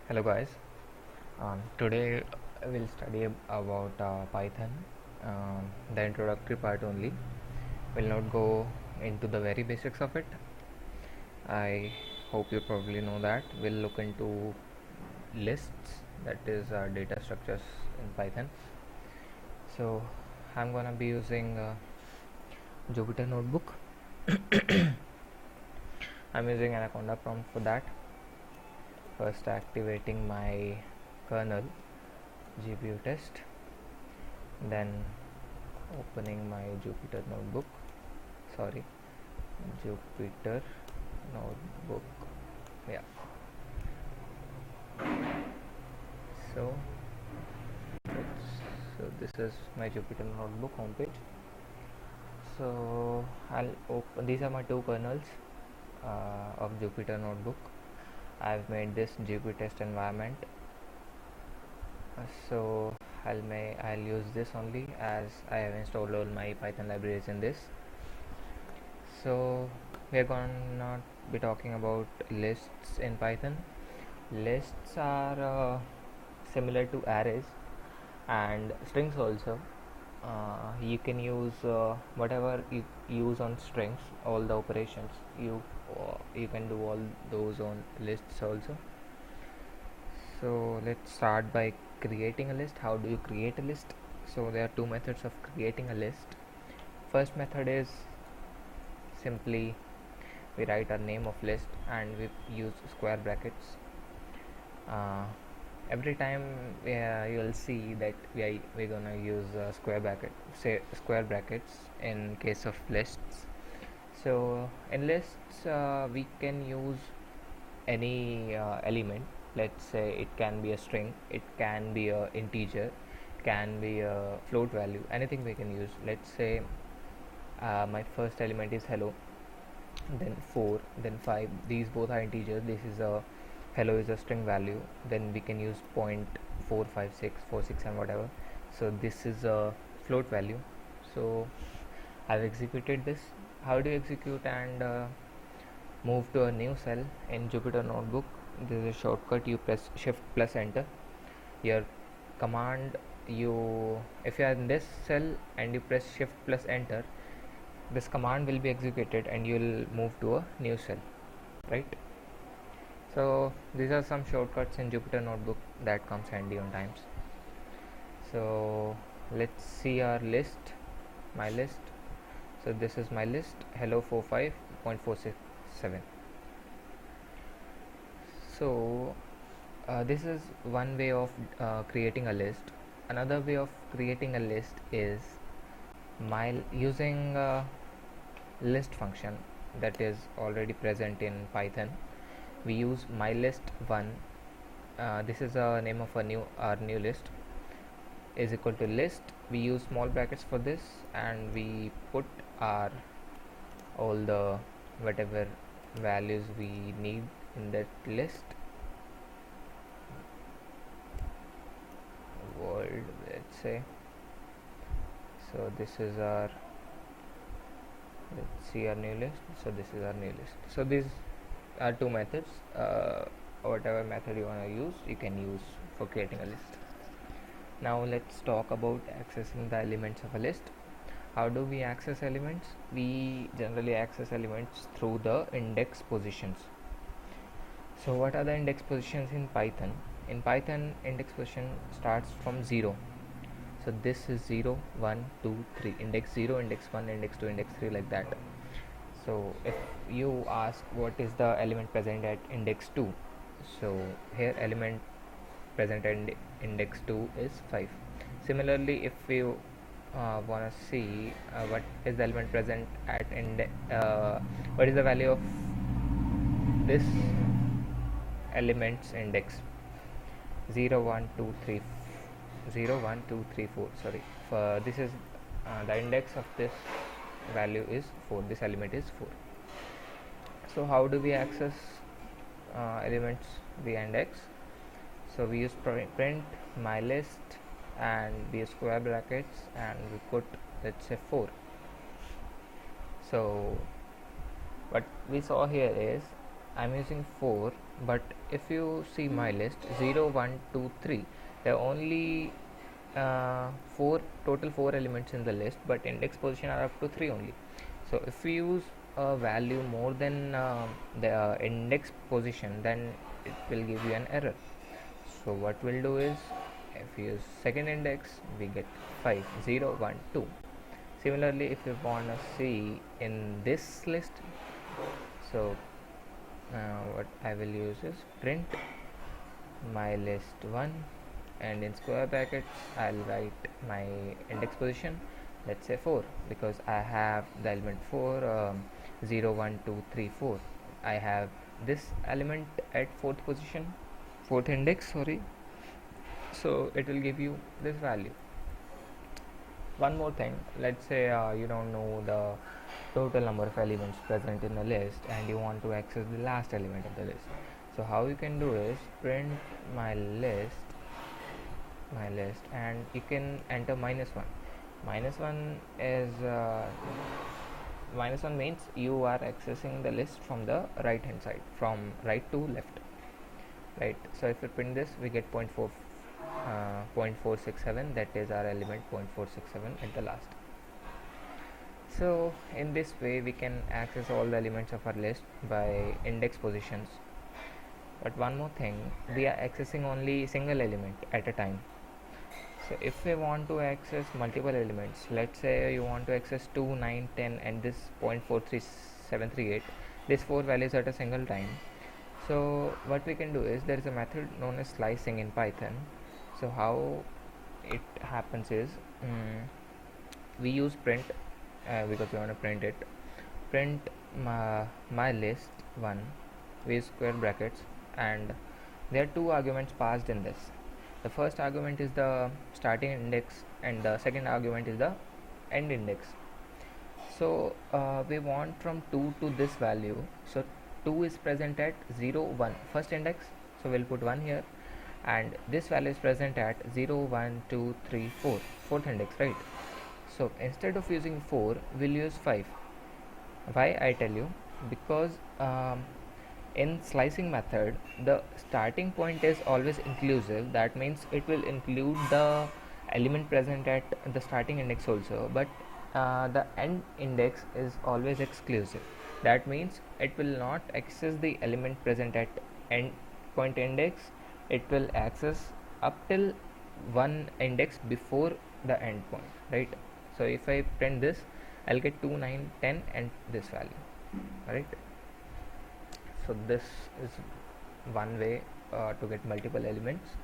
Hello guys. Today we'll study about Python, the introductory part only. We'll not go into the very basics of it. I hope you probably know that. We'll look into lists, that is data structures in Python. So I'm gonna be using Jupyter Notebook. I'm using Anaconda prompt for that. First activating my kernel GPU test, then opening my Jupyter Notebook. Sorry, Jupyter Notebook. Yeah. So, so this is my Jupyter Notebook homepage. So I'll open. These are my two kernels of Jupyter Notebook. I've made this GPU test environment. So I'll use this only as I have installed all my Python libraries in this. So we're gonna be talking about lists in Python. Lists are similar to arrays and strings also. You can use whatever you use on strings, all the operations you can do all those on lists also. So let's start by creating a list. How do you create a list? So there are two methods of creating a list. First method is simply we write a name of list and we use square brackets. Every time you'll see that we're gonna use square brackets in case of lists. So in lists we can use any element. Let's say it can be a string, it can be a integer, can be a float value, anything we can use. Let's say my first element is hello, then 4, then 5. These both are integers. This is a hello is a string value, then we can use 0.45646 and whatever. So this is a float value. So I've executed this. How do you execute and move to a new cell in Jupyter Notebook? This is a shortcut. You press shift plus enter. Your command, if you are in this cell and you press shift plus enter, this command will be executed and you will move to a new cell, right? So these are some shortcuts in Jupyter Notebook that comes handy on times. So let's see our list, my list. So this is my list, hello 45.467. So this is one way of creating a list. Another way of creating a list is using list function that is already present in Python. We use mylist1. This is a name of our new list is equal to list. We use small brackets for this and we put our all the whatever values we need in that list. World, let's say. So this is our, let's see our new list. So this is our new list. So these are two methods. Whatever method you want to use, you can use for creating a list. Now let's talk about accessing the elements of a list. How do we access elements? We generally access elements through the index positions. So what are the index positions in Python? In Python, index position starts from 0. So this is 0, 1, 2, 3. Index 0, index 1, index 2, index 3, like that. So if you ask what is the element present at index 2, so here element present at index 2 is 5. Similarly, if you want to see what is the element present at what is the value of this element's index, 0 1 2 3 0 1 2 3 4, sorry, this is the index of this value is 4, this element is 4. So how do we access elements via index? So we use print mylist and we use square brackets and we put, let's say, 4. So what we saw here is I'm using 4 But if you see my list 0 1 2 3, there are only four total 4 elements in the list, but index position are up to 3 only. So if we use a value more than the index position, then it will give you an error. So what we'll do is, if we use second index, we get 5 0 1 2. Similarly, if you want to see in this list, so what I will use is print my list 1, and in square brackets I'll write my index position, let's say 4, because I have the element 4, 0 1 2 3 4. I have this element at 4th position, 4th index, sorry. So it will give you this value. One more thing, let's say you don't know the total number of elements present in the list and you want to access the last element of the list. So how you can do is print my list, and you can enter -1. -1 is -1 means you are accessing the list from the right hand side, from right to left, right? So if we print this, we get 0.467, that is our element 0.467 at the last. So in this way we can access all the elements of our list by index positions. But one more thing, we are accessing only single element at a time. So if we want to access multiple elements, let's say you want to access 2 9 10 and this 0.43738, these 4 values at a single time. So what we can do is, there is a method known as slicing in Python. So how it happens is, we use print because we want to print it. Print my list 1, we use square brackets, and there are 2 arguments passed in this. The first argument is the starting index and the second argument is the end index. So we want from 2 to this value. So 2 is present at 0 1, first index, so we'll put 1 here, and this value is present at 0 1 2 3 4, fourth index, right? So instead of using 4, we'll use 5. Why I tell you, because in slicing method the starting point is always inclusive. That means it will include the element present at the starting index also, but the end index is always exclusive. That means it will not access the element present at end point index. It will access up till one index before the end point, right? So if I print this, I'll get 2 9 10 and this value, right? So this is one way to get multiple elements.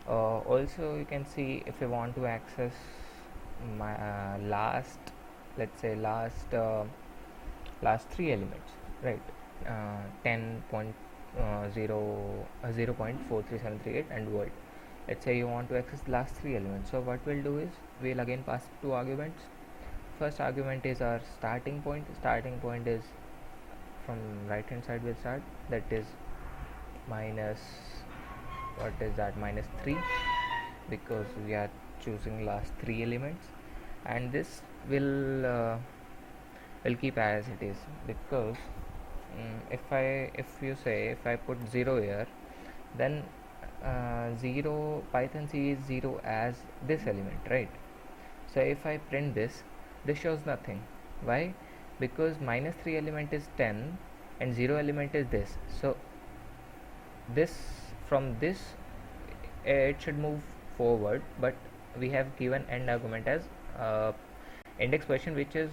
Also you can see, if you want to access my last, let's say last 3 elements, right? 0.4338 and world. Let's say you want to access the last 3 elements. So what we'll do is, we'll again pass 2 arguments. First argument is our starting point. Starting point is from right hand side, we'll start, that is minus, what is that, -3, because we are choosing last 3 elements, and this will keep as it is, because if I put 0 here, then 0, Python sees 0 as this element, right? So if I print this shows nothing. Why? Because -3 element is 10 and 0 element is this. So this, from this it should move forward, but we have given end argument as index position, which is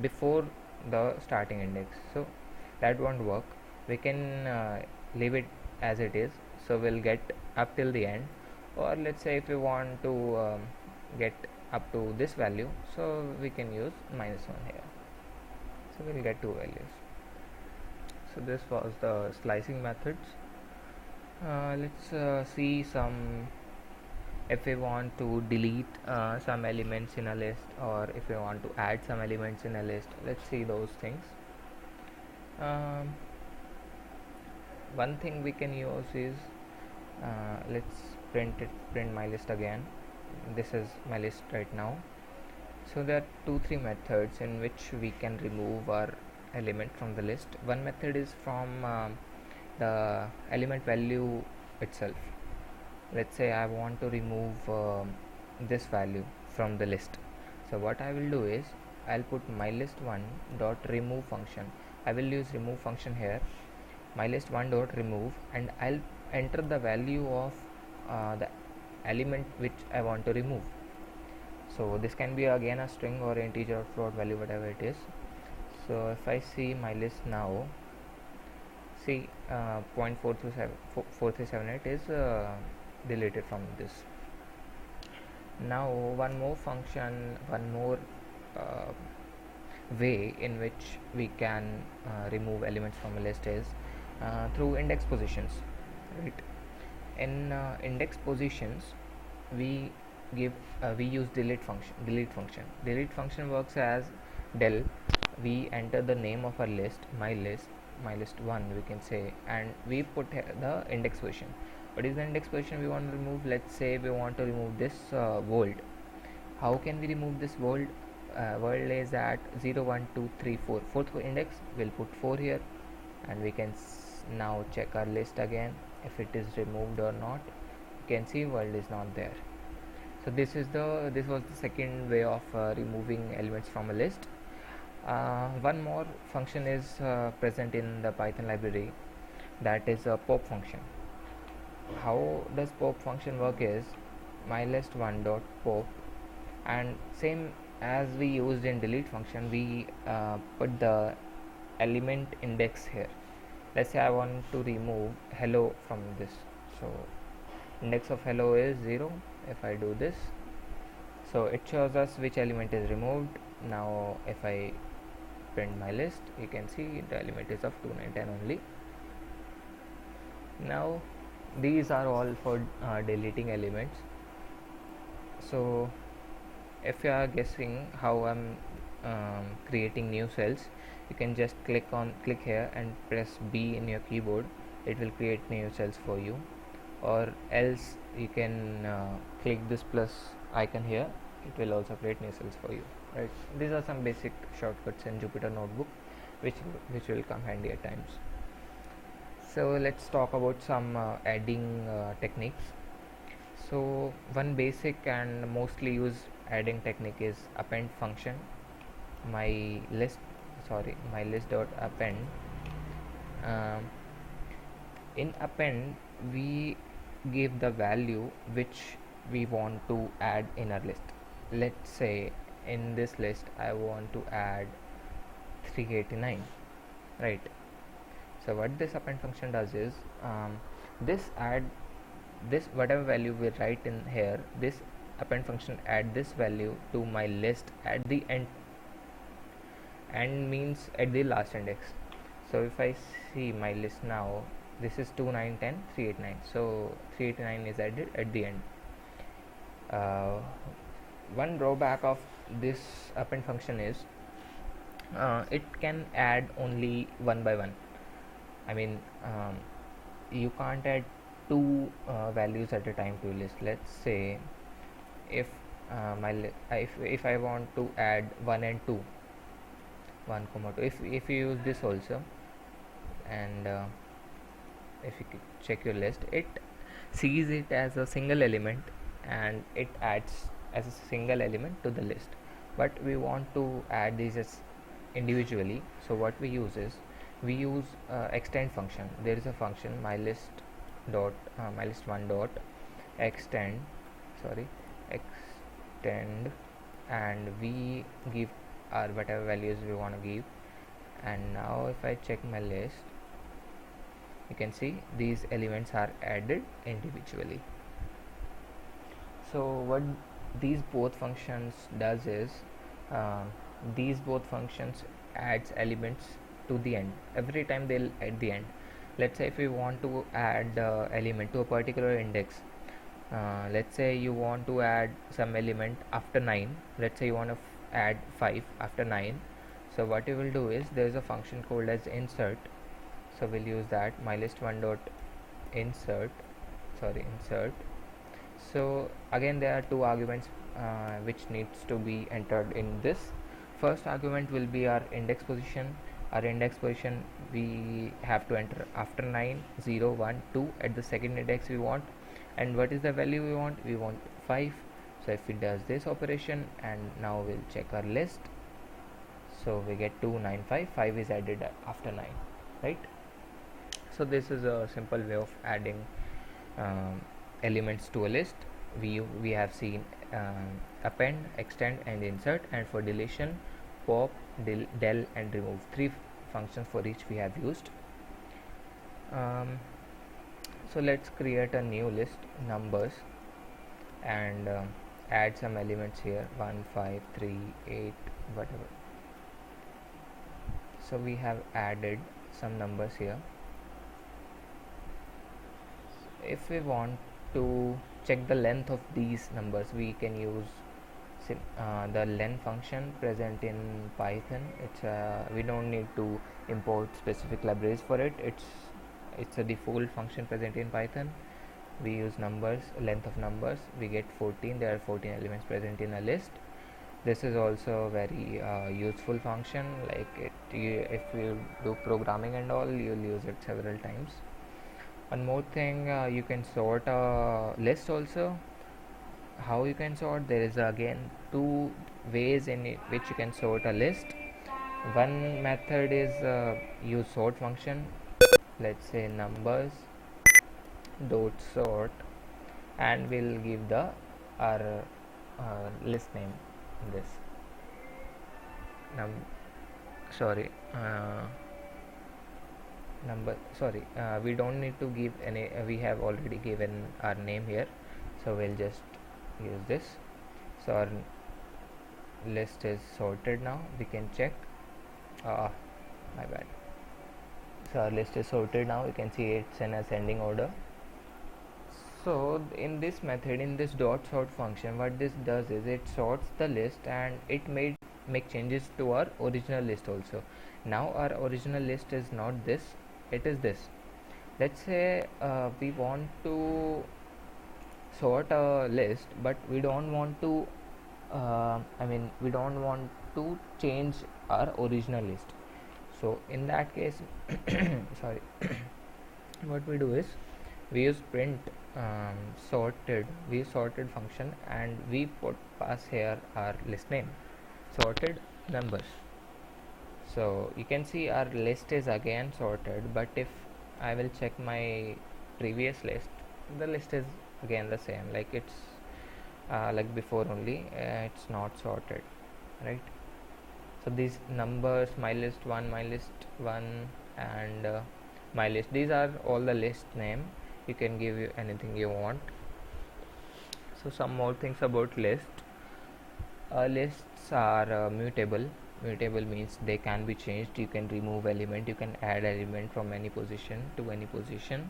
before the starting index, so that won't work. We can leave it as it is, so we'll get up till the end. Or let's say if we want to get up to this value, so we can use -1 here, so we'll get 2 values. So this was the slicing methods. Let's see some, if we want to delete some elements in a list, or if we want to add some elements in a list. Let's see those things. One thing we can use is, let's print my list again. This is my list right now. So there are 2-3 methods in which we can remove our element from the list. One method is from the element value itself. Let's say I want to remove this value from the list. So what I will do is I'll put mylist1 dot remove function. I will use remove function here, mylist1 dot remove, and I'll enter the value of the element which I want to remove. So this can be again a string or integer or float value, whatever it is. So if I see my list now, see 0.4378 is deleted from this. Now one more function, one more uh, way in which we can remove elements from a list is through index positions, right? In index positions we give we use delete function works as del. We enter the name of our list, my list 1 we can say, and we put the index position. What is the index position we want to remove? Let's say we want to remove this world. How can we remove this world? World is at 0 1 2 3 4, fourth index. We'll put 4 here, and we can now check our list again if it is removed or not. You can see world is not there. So this was the second way of removing elements from a list. One more function is present in the Python library, that is a pop function. How does pop function work is mylist1 dot pop, and same as we used in delete function, we put the element index here. Let's say I want to remove hello from this, so index of hello is 0. If I do this, so it shows us which element is removed. Now if I print my list, you can see the element is of 2 9 10 only. Now these are all for deleting elements. So if you are guessing how I'm creating new cells, you can just click here and press B in your keyboard. It will create new cells for you, or else you can click this plus icon here. It will also create new cells for you, right? These are some basic shortcuts in Jupyter Notebook which will come handy at times. So let's talk about some adding techniques. So one basic and mostly used adding technique is append function. My list dot append. In append we give the value which we want to add in our list. Let's say in this list I want to add 389, right? So what this append function does is this whatever value we write in here, this append function add this value to my list at the end. End means at the last index. So if I see my list now, this is 2 9 10 389, so 389 is added at the end. One drawback of this append function is it can add only one by one. I mean you can't add two values at a time to a list. Let's say if if I want to add 1 and 2, 1 comma 2, if you use this also, and if you check your list, it sees it as a single element and it adds as a single element to the list. But we want to add these as individually, so what we use is we use extend function. There is a function mylist1 dot extend, and we give our whatever values we want to give. And now if I check my list, you can see these elements are added individually. So what these both functions does is these both functions adds elements to the end. Every time they'll at the end. Let's say if we want to add element to a particular index, let's say you want to add some element after 9. Let's say you want to add 5 after 9. So what you will do is there is a function called as insert. So we'll use that, mylist1 dot insert. So again there are two arguments which needs to be entered in this. First argument will be our index position, our index position we have to enter after 9, 0, 1, 2 at the second index we want. And what is the value we want 5. So if it does this operation, and now we'll check our list, so we get 295. 5 is added after 9, right? So this is a simple way of adding elements to a list. We have seen append, extend and insert, and for deletion pop, del and remove. 3 functions for each we have used. So let's create a new list, numbers, and add some elements here, 1, 5, 3, 8, whatever. So we have added some numbers here. If we want to check the length of these numbers, we can use the len function present in Python. It's we don't need to import specific libraries for it. It's a default function present in Python. We use numbers, length of numbers, we get 14. There are 14 elements present in a list. This is also a very useful function, like if you do programming and all, you'll use it several times. One more thing, you can sort a list also. How you can sort? There is again 2 ways in which you can sort a list. One method is use sort function. Let's say numbers dot sort, and we'll give the our list name in this. We don't need to give any, we have already given our name here, so we'll just use this. So our list is sorted now. We can check. My bad. So our list is sorted now. You can see it's in ascending order. So in this method, in this dot sort function, what this does is it sorts the list, and it make changes to our original list also. Now our original list is not this, it is this. Let's say we want to sort a list, but we don't want to we don't want to change our original list. So in that case sorry what we do is we use print sorted function, and we pass here our list name, sorted numbers. So you can see our list is again sorted, but if I will check my previous list, the list is again the same, like it's like before only. It's not sorted, right? So these numbers, my list 1, and my list, these are all the list name. You can give you anything you want. So some more things about list. Lists are mutable. Mutable means they can be changed. You can remove element, you can add element from any position to any position.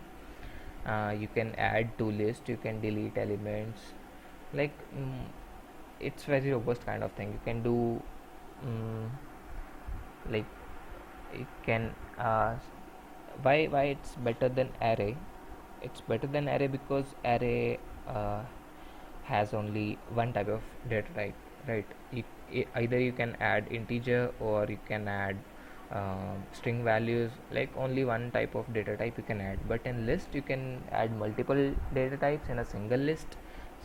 You can add to list, you can delete elements, like it's very robust kind of thing. You can do like it can why it's better than array. It's better than array because array has only one type of data type, right? Either you can add integer or you can add string values, like only one type of data type you can add. But in list you can add multiple data types in a single list,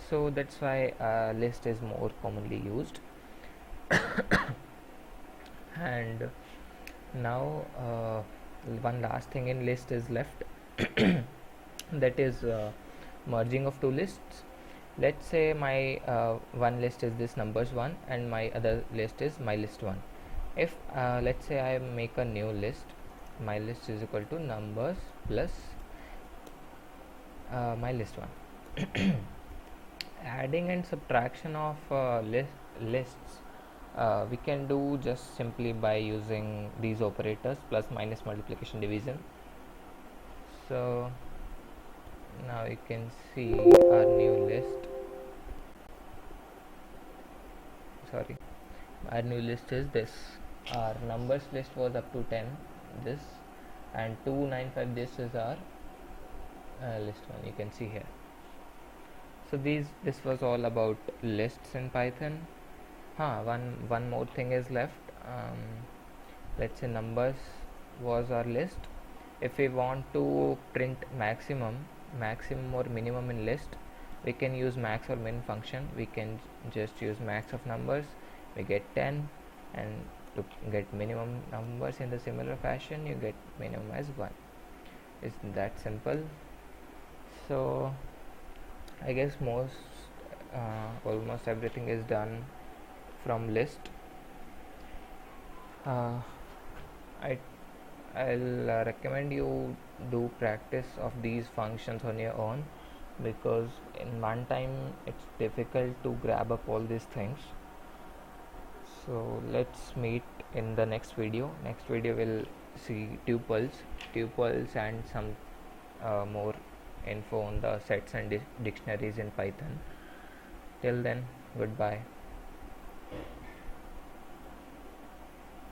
so that's why list is more commonly used. And now one last thing in list is left that is merging of two lists. Let's say my one list is this numbers 1, and my other list is my list 1. If let's say I make a new list, my list is equal to numbers plus my list 1. Adding and subtraction of lists we can do just simply by using these operators, plus, minus, multiplication, division. So now you can see our new list. Our new list is this. Our numbers list was up to 10, this, and 295, this is our list 1, you can see here. So this was all about lists in Python. One more thing is left. let's say numbers was our list. If we want to print maximum or minimum in list, we can use max or min function. We can just use max of numbers, we get 10, and to get minimum numbers in the similar fashion, you get minimum as 1. It's that simple. So I guess almost everything is done from list. I'll recommend you do practice of these functions on your own, because in one time it's difficult to grab up all these things. So let's meet in the next video. Next video we'll see tuples and some more info on the sets and dictionaries in Python. Till then, goodbye.